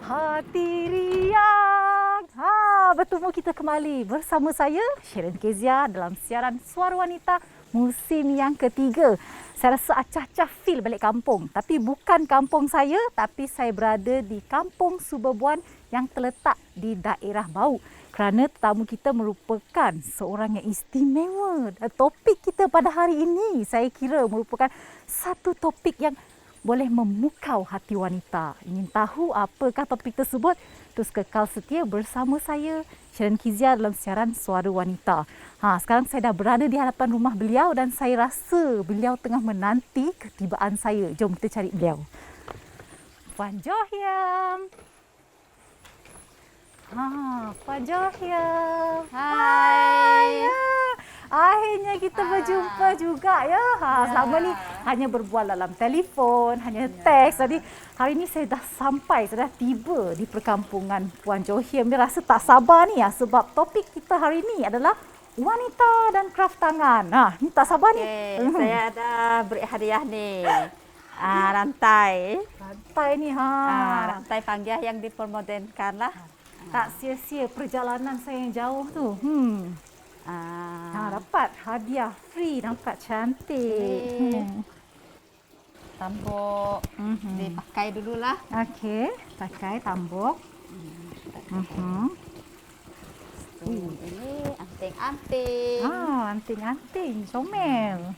Hati riang. Bertemu kita kembali bersama saya, Sharon Kezia, dalam siaran Suara Wanita musim yang ketiga. Saya rasa acah-acah feel balik kampung. Tapi bukan kampung saya, tapi saya berada di Kampung Subabuan yang terletak di daerah Bau. Kerana tetamu kita merupakan seorang yang istimewa. Dan topik kita pada hari ini, saya kira merupakan satu topik yang boleh memukau hati wanita. Ingin tahu apakah topik tersebut? Terus kekal setia bersama saya, Sharon Kezia, dalam siaran Suara Wanita. Sekarang saya dah berada di hadapan rumah beliau dan saya rasa beliau tengah menanti ketibaan saya. Jom kita cari beliau. Puan Johyam. Puan Johyam. Hai. Akhirnya kita berjumpa juga ya. Selama ni hanya berbual dalam telefon, hanya teks. Jadi hari ini saya dah sampai, saya dah tiba di perkampungan Puan Johyam. Dia rasa tak sabar ni ya, sebab topik kita hari ini adalah wanita dan kraft tangan. Ni tak sabar ni. Saya ada beri hadiah ni. Rantai. Rantai ni Rantai panggah yang dipermodenkan lah. Tak sia-sia perjalanan saya yang jauh tu. Dapat hadiah free, nampak cantik. Tambok dipakai dululah. Okey, pakai tambok. Ini anting-anting. Anting-anting, comel.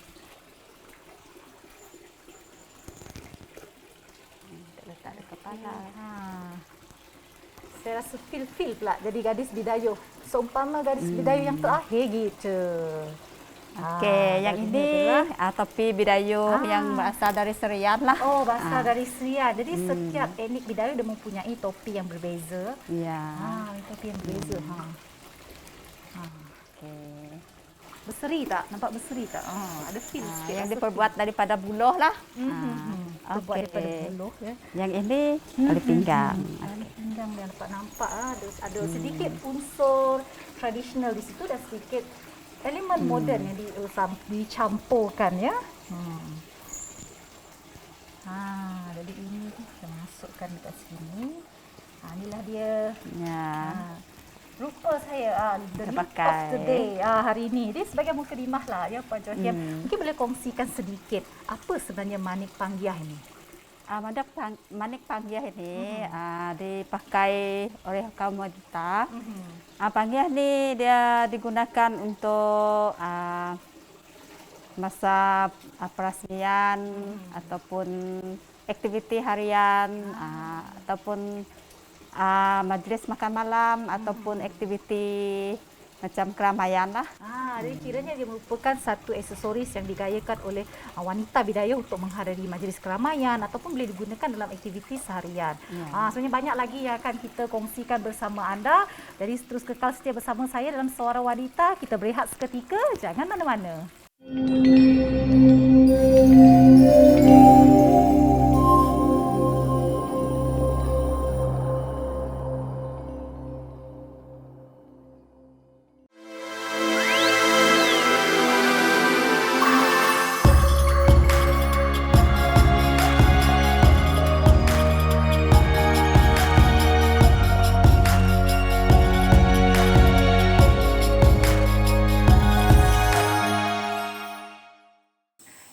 Letak di kepala. Saya rasa feel pula jadi gadis Bidayuh. Seumpama gadis Bidayuh yang terakhir gitu. Okey, yang ini topi Bidayuh yang berasal dari Serian lah. Oh, berasal dari Serian. Jadi setiap etnik Bidayuh dia mempunyai topi yang berbeza. Ya. Topi yang berbeza. Okey. Berseri tak? Nampak berseri tak? Ada feel sikit. Yang diperbuat daripada buluh lah. Terbuat daripada buluh ya. Yang ini tali pinggang. Tali pinggang yang nampak ada sedikit unsur tradisional di situ dan sedikit elemen moden yang dicampurkan ya. Jadi ini kita masukkan dekat sini. Inilah dia. Ya. Rupa saya the look of the day hari ini. Dia sebagai mukadimah lah ya Puan Johyam. Mungkin boleh kongsikan sedikit apa sebenarnya manik panggah ini? Manik panggah ini dipakai oleh kaum wanita. Panggah ni dia digunakan untuk masa peresmian ataupun aktiviti harian ataupun majlis makan malam ataupun aktiviti macam keramaian lah. Jadi kiranya dia merupakan satu aksesoris yang digayakan oleh wanita Bidayuh untuk menghadiri majlis keramaian ataupun boleh digunakan dalam aktiviti seharian. Sebenarnya banyak lagi yang akan kita kongsikan bersama anda. Jadi terus kekal setia bersama saya dalam Suara Wanita. Kita berehat seketika, jangan mana-mana.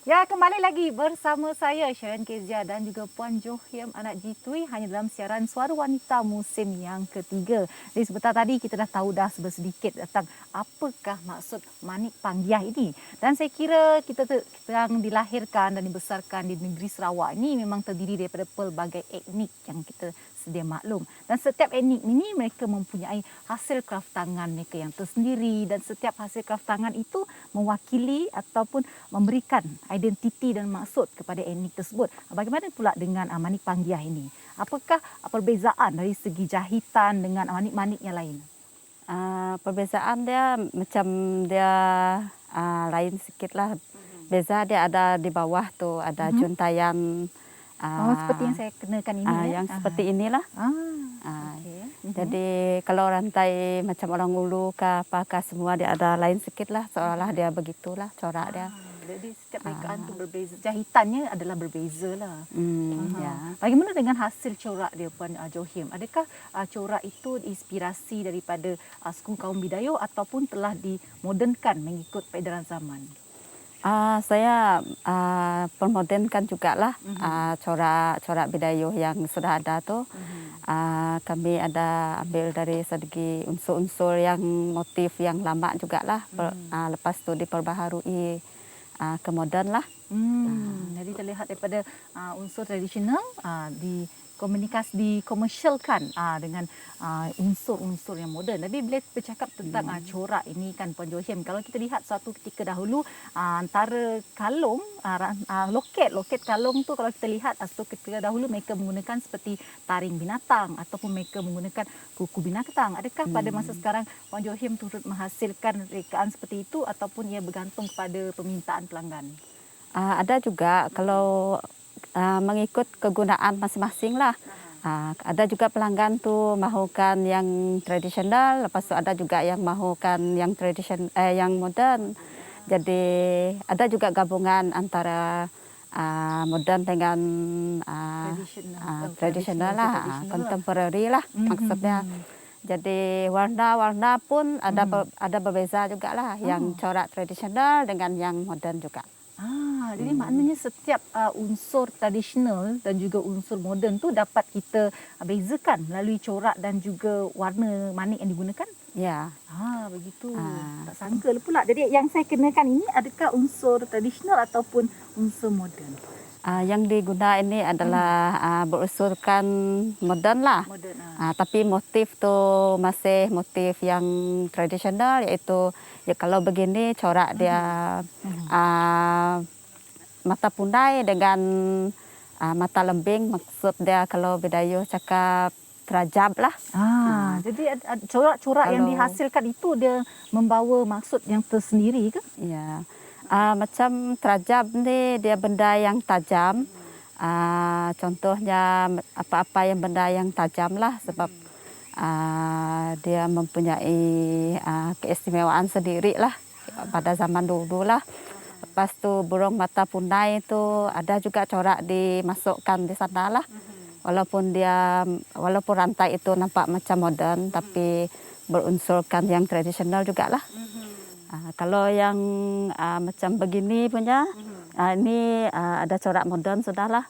Ya, kembali lagi bersama saya Sharon Kezia dan juga Puan Johyam anak Jitui hanya dalam siaran Suara Wanita musim yang ketiga. Jadi sebentar tadi kita dah tahu dah sedikit tentang apakah maksud manik panggah ini. Dan saya kira kita yang dilahirkan dan dibesarkan di negeri Sarawak ini memang terdiri daripada pelbagai etnik yang kita sedia maklum. Dan setiap etnik ini mereka mempunyai hasil kraft tangan mereka yang tersendiri dan setiap hasil kraft tangan itu mewakili ataupun memberikan identiti dan maksud kepada etnik tersebut. Bagaimana pula dengan manik panggah ini? Apakah perbezaan dari segi jahitan dengan manik-manik yang lain? Perbezaan dia macam dia lain sikit lah. Beza dia ada di bawah tu ada juntaian. Seperti yang saya kenakan ini yang seperti inilah. Okay. Jadi kalau rantai macam orang Ulu ke apakah semua dia ada lain sikit lah, seolah dia begitulah corak dia. Jadi setiap rekaan tu berbeza. Jahitannya adalah berbeza lah. Ya. Bagaimana dengan hasil corak dia Puan Johim? Adakah corak itu inspirasi daripada suku kaum Bidayuh ataupun telah dimodernkan mengikut peredaran zaman? Saya permodenkan juga lah corak-corak Bidayuh yang sudah ada tuh. Kami ada ambil dari segi unsur-unsur yang motif yang lama juga lah. Lepas tu diperbaharui ke modern lah. Jadi terlihat daripada unsur tradisional dikomersialkan dengan unsur-unsur yang moden. Tapi bila bercakap tentang corak ini kan Puan Johim, kalau kita lihat suatu ketika dahulu antara kalung, loket kalung tu kalau kita lihat suatu ketika dahulu mereka menggunakan seperti taring binatang ataupun mereka menggunakan kuku binatang. Adakah pada masa sekarang Puan Johim turut menghasilkan rekaan seperti itu ataupun ia bergantung kepada permintaan pelanggan? Ada juga kalau mengikut kegunaan masing-masing lah. Ada juga pelanggan tu mahukan yang tradisional, lepas tu ada juga yang mahukan yang yang modern. Jadi ada juga gabungan antara modern dengan tradisional lah, contemporary lah maksudnya. Jadi warna-warna pun ada berbeza juga lah, yang corak tradisional dengan yang modern juga. Jadi maknanya setiap unsur tradisional dan juga unsur moden tu dapat kita bezakan melalui corak dan juga warna manik yang digunakan? Ya. Begitu. Tak sangka pula. Jadi yang saya kenakan ini adakah unsur tradisional ataupun unsur moden? Yang diguna ini adalah berunsurkan modern lah. Moden. Tapi motif tu masih motif yang tradisional, iaitu ya kalau begini corak dia mata punai dengan mata lembing, maksud dia kalau Bidayuh cakap terajab lah. Jadi corak-corak yang dihasilkan itu dia membawa maksud yang tersendiri ke? Ya. Macam terajab ni dia benda yang tajam. Contohnya apa-apa yang benda yang tajam lah, sebab dia mempunyai keistimewaan sendiri lah pada zaman dulu lah. Lepas tu burung mata punai itu ada juga corak dimasukkan di sana lah. Walaupun rantai itu nampak macam modern, tapi berunsurkan yang tradisional juga lah. Kalau yang macam begini punya, ini ada corak modern sudahlah.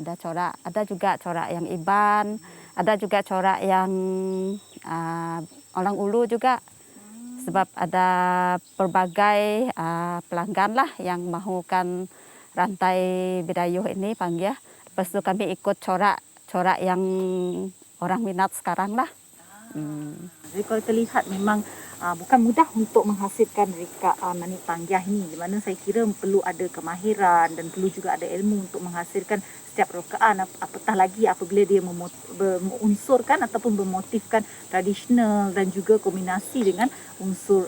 Ada juga corak yang iban, ada juga corak yang orang ulu juga. Sebab ada pelbagai pelanggan lah yang mahukan rantai Bidayuh ini panggil. Lepas tu kami ikut corak yang orang minat sekarang lah. Jadi kalau terlihat memang bukan mudah untuk menghasilkan rekaan manik panggah ini, di mana saya kira perlu ada kemahiran dan perlu juga ada ilmu untuk menghasilkan setiap rekaan, apatah lagi apabila dia mengunsurkan ataupun bermotifkan tradisional dan juga kombinasi dengan unsur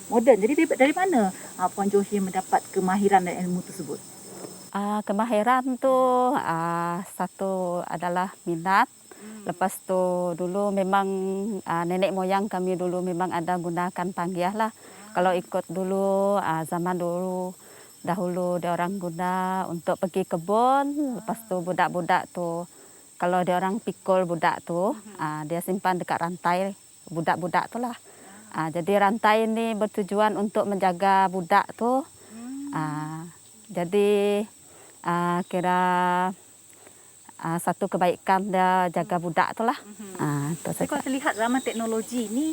moden. Jadi dari mana Puan Johim mendapat kemahiran dan ilmu tersebut? Kemahiran tu satu adalah minat. Lepas tu dulu memang nenek moyang kami dulu memang ada gunakan panggah lah. Kalau ikut dulu zaman dahulu dia orang guna untuk pergi kebun. Lepas tu budak-budak tu kalau dia orang pikul budak tu dia simpan dekat rantai budak-budak tu lah. Jadi rantai ini bertujuan untuk menjaga budak tu. Jadi kira satu kebaikan dia jaga budak tu lah. Jadi kalau terlihat zaman teknologi ini,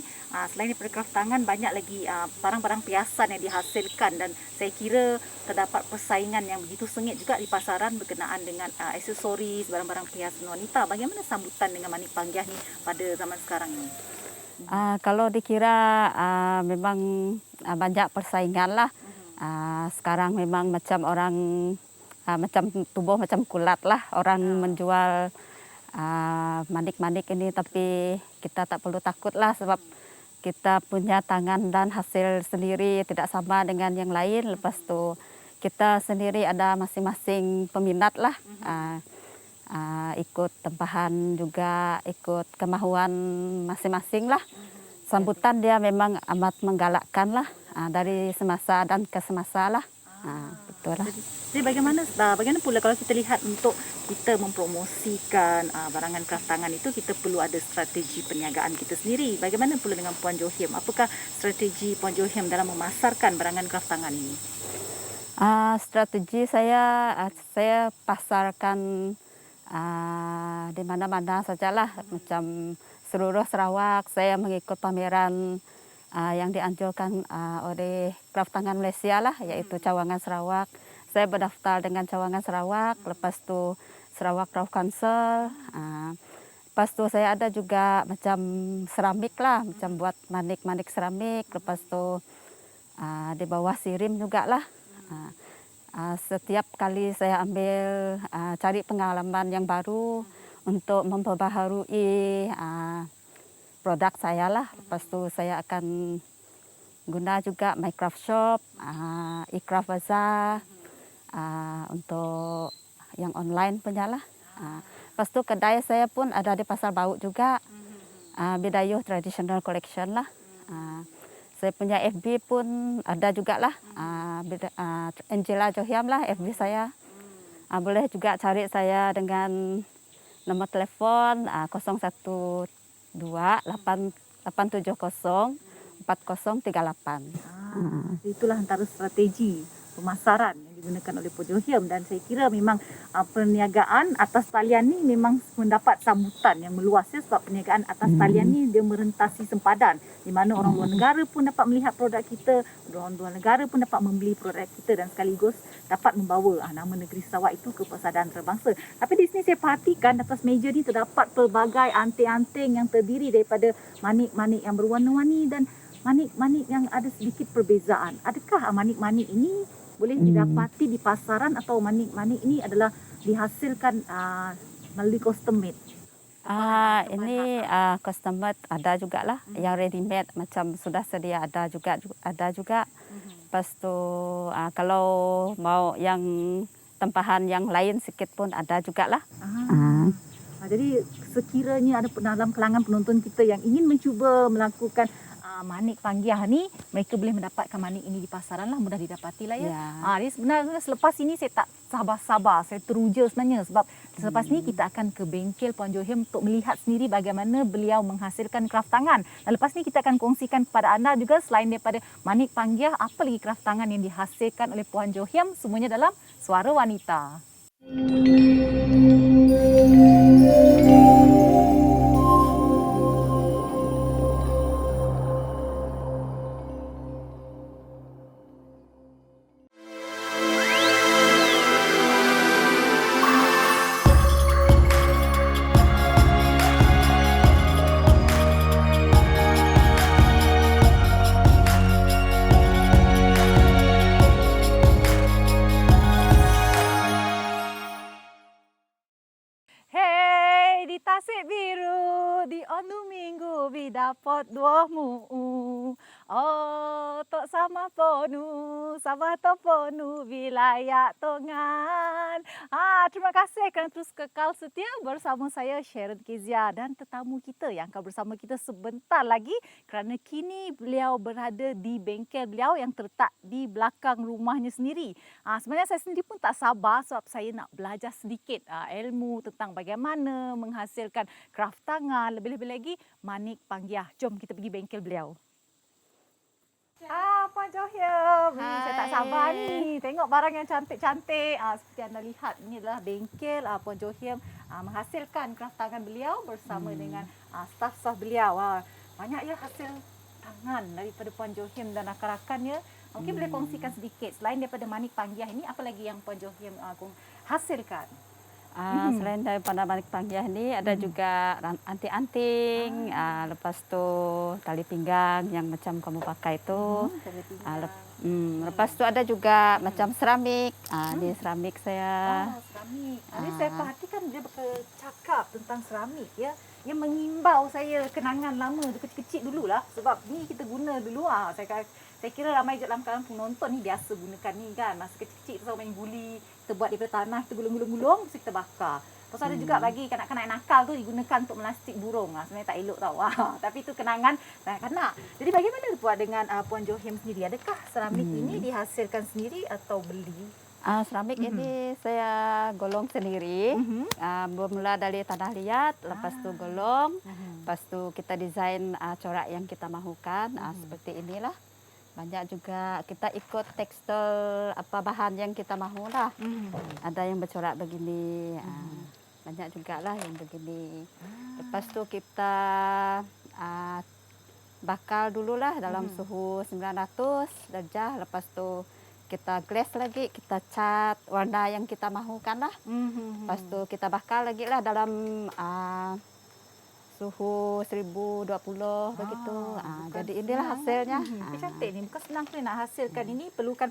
selain daripada kraftangan, banyak lagi barang-barang piasan yang dihasilkan, dan saya kira terdapat persaingan yang begitu sengit juga di pasaran berkenaan dengan aksesoris, barang-barang perhiasan wanita. Bagaimana sambutan dengan manik panggah ni pada zaman sekarang ini? Kalau dikira memang banyak persaingan lah. Sekarang memang macam orang macam tubuh macam kulat lah orang menjual manik-manik ini, tapi kita tak perlu takut lah sebab kita punya tangan dan hasil sendiri tidak sama dengan yang lain. Lepas tu kita sendiri ada masing-masing peminat lah, ikut tempahan juga, ikut kemahuan masing-masing lah. Sambutan dia memang amat menggalakkan lah, dari semasa dan ke semasa lah. Betul lah. Jadi bagaimana pula kalau kita lihat untuk kita mempromosikan barangan kraft tangan itu, kita perlu ada strategi perniagaan kita sendiri. Bagaimana pula dengan Puan Johiem? Apakah strategi Puan Johiem dalam memasarkan barangan kraft tangan ini? Strategi saya pasarkan di mana-mana sajalah, macam seluruh Sarawak. Saya mengikut pameran yang dianjurkan oleh Kraft Tangan Malaysia lah, yaitu Cawangan Sarawak. Saya berdaftar dengan Cawangan Sarawak, lepas tu Sarawak Craft Council. Lepas tu saya ada juga macam seramik lah, macam buat manik-manik seramik. Lepas tu di bawah sirim jugalah. Setiap kali saya ambil cari pengalaman yang baru untuk memperbaharui produk saya lah. Lepas tu saya akan guna juga My Craft Shop, e-craft bazaar, untuk yang online punya lah. Lepas tu kedai saya pun ada di Pasar Baut juga, Bidayuh Traditional Collection lah. Saya punya FB pun ada juga lah, Angela Johiem lah FB saya. Boleh juga cari saya dengan nomor telefon 012-870-4038. Itulah antara strategi pemasaran yang digunakan oleh Puan Johiem, dan saya kira memang perniagaan atas talian ni memang mendapat sambutan yang meluas ya, sebab perniagaan atas talian ni dia merentasi sempadan, di mana orang luar negara pun dapat melihat produk kita, orang luar negara pun dapat membeli produk kita, dan sekaligus dapat membawa nama negeri Sarawak itu ke pasar antarabangsa. Tapi di sini saya perhatikan atas meja ni terdapat pelbagai anting-anting yang terdiri daripada manik-manik yang berwarna-warni dan manik-manik yang ada sedikit perbezaan. Adakah manik-manik ini boleh didapati di pasaran, atau manik-manik ini adalah dihasilkan melalui custom made? Ini custom made ada juga lah, yang ready made macam sudah sedia ada juga. Lepas tu kalau mau yang tempahan yang lain sikit pun ada juga lah. Jadi sekiranya ada dalam kalangan penonton kita yang ingin mencuba melakukan manik panggiah ni, mereka boleh mendapatkan manik ini di pasaran lah, mudah didapati lah ya. Jadi sebenarnya selepas ini saya tak sabar-sabar, saya teruja sebenarnya, sebab selepas ini kita akan ke bengkel Puan Johiem untuk melihat sendiri bagaimana beliau menghasilkan kraft tangan. Dan lepas ni kita akan kongsikan kepada anda juga, selain daripada manik panggiah, apa lagi kraft tangan yang dihasilkan oleh Puan Johiem, semuanya dalam Suara Wanita. Di Tasik Biru, di Ondu Minggu, dapat duamu. Tok sama ponu, Sabah to ponu, wilayah Tongan. Terima kasih kerana terus kekal setia bersama saya, Sharon Kezia, dan tetamu kita yang akan bersama kita sebentar lagi, kerana kini beliau berada di bengkel beliau yang terletak di belakang rumahnya sendiri. Sebenarnya saya sendiri pun tak sabar, sebab saya nak belajar sedikit ilmu tentang bagaimana menghasilkan kraft tangan, lebih-lebih lagi manik panggiah. Jom kita pergi bengkel beliau. Puan Johiem, saya tak sabar ni tengok barang yang cantik-cantik. Seperti anda lihat, ini adalah bengkel Puan Johiem menghasilkan kraft tangan beliau bersama dengan staf-staf beliau. Banyak ya hasil tangan daripada Puan Johiem dan rakan-rakannya. Mungkin boleh kongsikan sedikit, selain daripada manik panggiah ini, apa lagi yang Puan Johiem hasilkan? Selain daripada manik panggiah ni, ada juga anting-anting, lepas tu tali pinggang yang macam kamu pakai tu. Lepas tu ada juga macam seramik. Ni seramik saya. Seramik. Jadi saya perhatikan dia bercakap tentang seramik ya. Yang mengimbau saya kenangan lama kecil-kecil dululah, sebab ni kita guna dulu. Saya kira ramai dalam kalangan penonton ni biasa gunakan ni kan. Masa kecil-kecil kita main guli, kita buat daripada tanah, kita gulung-gulung-gulung, terus kita bakar. Lepas Lepas tu ada juga bagi kanak-kanak nakal tu digunakan untuk melastik burung. Sebenarnya tak elok tau. Tapi itu kenangan kanak-kanak. Jadi bagaimana buat dengan Puan Johem sendiri? Adakah seramik ini dihasilkan sendiri atau beli? Seramik ini saya golong sendiri. Bermula dari tanah liat, lepas tu golong, lepas tu kita desain corak yang kita mahukan. Seperti inilah. Banyak juga kita ikut tekstil apa bahan yang kita mahu lah. Ada yang bercorak begini, banyak juga lah yang begini. Lepas tu kita bakal dulu lah dalam suhu 900 derajat. Lepas tu kita glass lagi, kita cat warna yang kita mahukan lah. Lepas tu kita bakal lagi lah dalam suhu 1020 begitu. Jadi inilah hasilnya. Cantik ni, bukan senang pun nak hasilkan ini, perlukan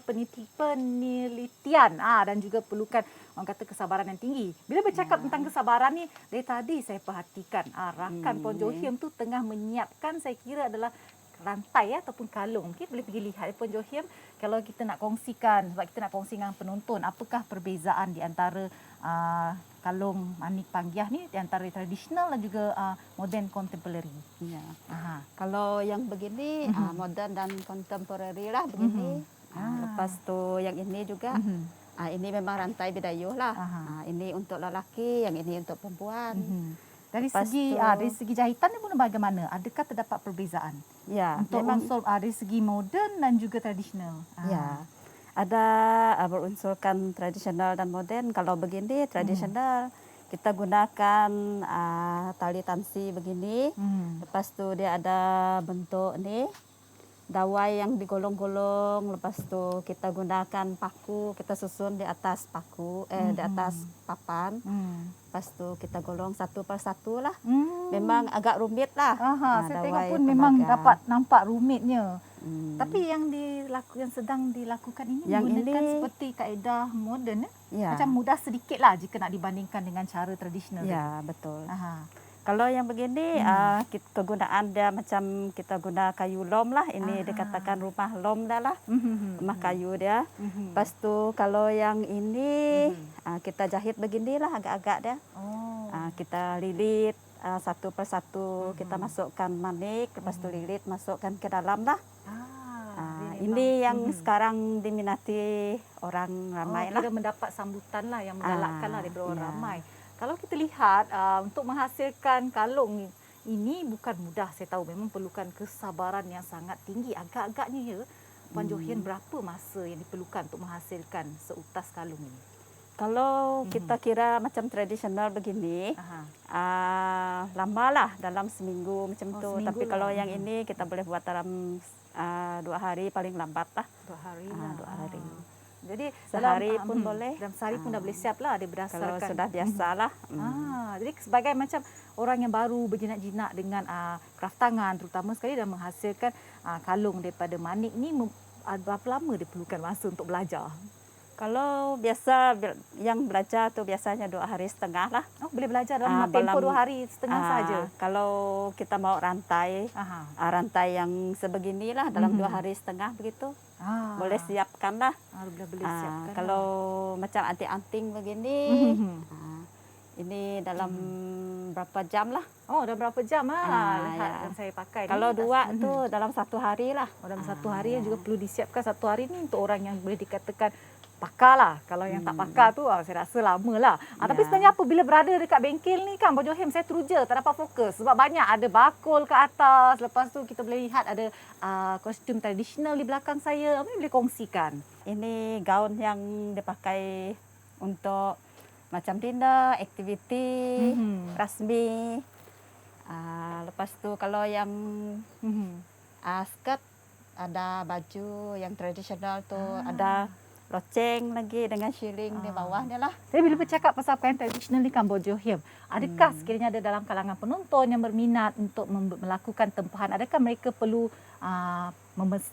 penelitian dan juga perlukan orang kata kesabaran yang tinggi. Bila bercakap tentang kesabaran ni, dari tadi saya perhatikan rakan Puan Johem tu tengah menyiapkan, saya kira adalah rantai ataupun kalung. Mungkin boleh pergi lihat Puan Johem, kalau kita nak kongsikan, sebab kita nak kongsi dengan penonton, apakah perbezaan di antara kalung manik panggiah ni, di antara tradisional dan juga modern contemporary. Ya. Kalau yang begini modern dan contemporary lah begini. Lepas tu yang ini juga ini memang rantai bidayuh lah. Ini untuk lelaki, yang ini untuk perempuan. Dari segi jahitan ni pun bagaimana? Adakah terdapat perbezaan? Ya, untuk unsur dari segi moden dan juga tradisional. Ya. Ada berunsurkan tradisional dan modern. Kalau begini tradisional kita gunakan tali tansi begini. Lepas tu dia ada bentuk ni dawai yang digolong-golong. Lepas tu kita gunakan paku, kita susun di atas paku, di atas papan. Lepas tu kita golong satu persatu lah. Memang agak rumit lah. Saya tengok pun memang dapat nampak rumitnya. Tapi yang sedang dilakukan ini yang menggunakan ini, seperti kaedah moden ya. Macam mudah sedikit lah jika nak dibandingkan dengan cara tradisional. Ya, betul. Kalau yang begini kegunaan dia macam kita guna kayu lom lah. Ini dikatakan rumah lom dah lah. Rumah kayu dia. Lepas tu kalau yang ini kita jahit beginilah agak-agak dia. Kita lilit satu persatu, kita masukkan manik, lepas tu lilit masukkan ke dalam lah. Ini yang sekarang diminati orang ramai lah. Kita mendapat sambutan lah yang menggalakkan lah daripada orang ramai. Kalau kita lihat untuk menghasilkan kalung ini bukan mudah, saya tahu memang perlukan kesabaran yang sangat tinggi. Agak-agaknya ya, Puan Johem, berapa masa yang diperlukan untuk menghasilkan seutas kalung ini? Kalau kita kira macam tradisional begini, lamalah dalam seminggu macam tu. Tapi kalau yang ini kita boleh buat dalam 2 hari paling lambat lah. 2 hari. 2 hari. Jadi sehari pun boleh. Dalam sehari pun dah boleh siap lah, dia berdasarkan. Kalau sudah biasa lah. Jadi sebagai macam orang yang baru berjinak-jinak dengan kraft tangan, terutama sekali dalam menghasilkan kalung daripada manik ni, berapa lama dia perlukan masa untuk belajar? Kalau biasa yang belajar tu biasanya 2 hari setengah lah. Boleh belajar dalam tempoh 2 hari setengah saja. Kalau kita mau rantai, rantai yang sebeginilah dalam 2 hari setengah begitu. Boleh siapkan lah. Boleh siapkan. Kalau macam anting-anting begini, ini dalam berapa jam lah. Dalam berapa jam lihat yang saya pakai. Kalau 2 tu dalam 1 hari lah. Dalam 1 hari juga perlu disiapkan. 1 hari ni untuk orang yang boleh dikatakan pakar lah. Kalau yang tak pakar tu saya rasa lama lah. Tapi sebenarnya apabila berada dekat bengkel ni kan Puan Johem, saya teruja tak dapat fokus. Sebab banyak ada bakul ke atas. Lepas tu kita boleh lihat ada kostum tradisional di belakang saya. Apa yang boleh kongsikan? Ini gaun yang dipakai untuk macam dinner, aktiviti, rasmi. Lepas tu kalau yang skirt, ada baju yang tradisional tu, ada loceng lagi dengan shilling di bawahnya lah. Jadi bila bercakap pasal pakaian tradisional ni kan Puan Johem, adakah sekiranya ada dalam kalangan penonton yang berminat untuk melakukan tempahan, adakah mereka perlu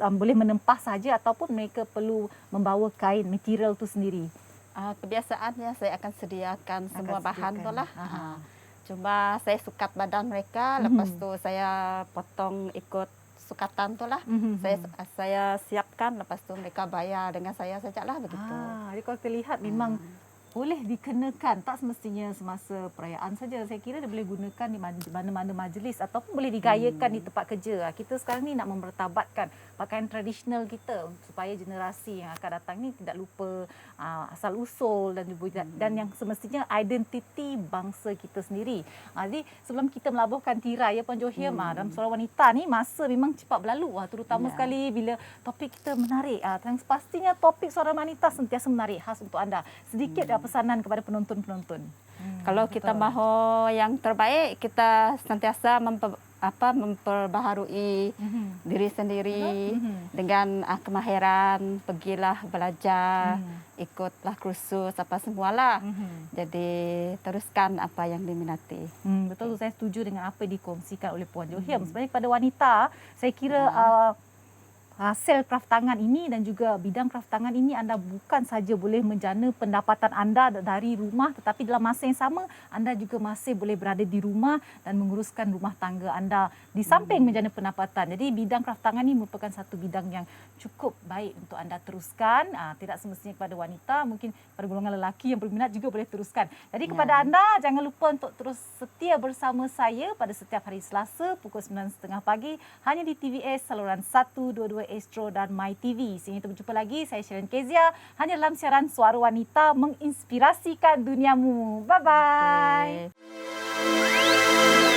boleh menempah saja ataupun mereka perlu membawa kain material tu sendiri? Kebiasaannya saya akan sediakan semua bahan tu lah. Cuma saya sukat badan mereka, lepas tu saya potong ikut sukatan tu lah. Saya siapkan, lepas tu mereka bayar dengan saya sajalah begitu. Jadi kalau kita lihat memang boleh dikenakan, tak semestinya semasa perayaan saja. Saya kira dia boleh gunakan di mana-mana majlis ataupun boleh digayakan di tempat kerja. Kita sekarang ni nak memertabatkan pakaian tradisional kita supaya generasi yang akan datang ni tidak lupa asal usul dan yang semestinya identiti bangsa kita sendiri. Jadi sebelum kita melabuhkan tirai ya Puan Johim, dalam Suara Wanita ni masa memang cepat berlalu, terutama sekali bila topik kita menarik. Dan pastinya topik Suara Wanita sentiasa menarik khas untuk anda. Sedikit pesanan kepada penonton-penonton. Kalau kita mahu yang terbaik, kita sentiasa memperbaharui diri sendiri dengan kemahiran, pergilah belajar, ikutlah kursus apa semualah. Jadi teruskan apa yang diminati. Betul, saya setuju dengan apa yang dikongsikan oleh Puan Johim. Sebenarnya kepada wanita, saya kira hasil kraftangan ini dan juga bidang kraftangan ini anda bukan saja boleh menjana pendapatan anda dari rumah, tetapi dalam masa yang sama anda juga masih boleh berada di rumah dan menguruskan rumah tangga anda di samping menjana pendapatan. Jadi bidang kraftangan ini merupakan satu bidang yang cukup baik untuk anda teruskan. Tidak semestinya kepada wanita, mungkin pada golongan lelaki yang berminat juga boleh teruskan. Jadi kepada anda, jangan lupa untuk terus setia bersama saya pada setiap hari Selasa pukul 9.30 pagi hanya di TVS saluran 122 Astro dan My TV. Sehingga kita berjumpa lagi, saya Sharon Kezia hanya dalam siaran Suara Wanita menginspirasikan duniamu. Bye-bye. Okay.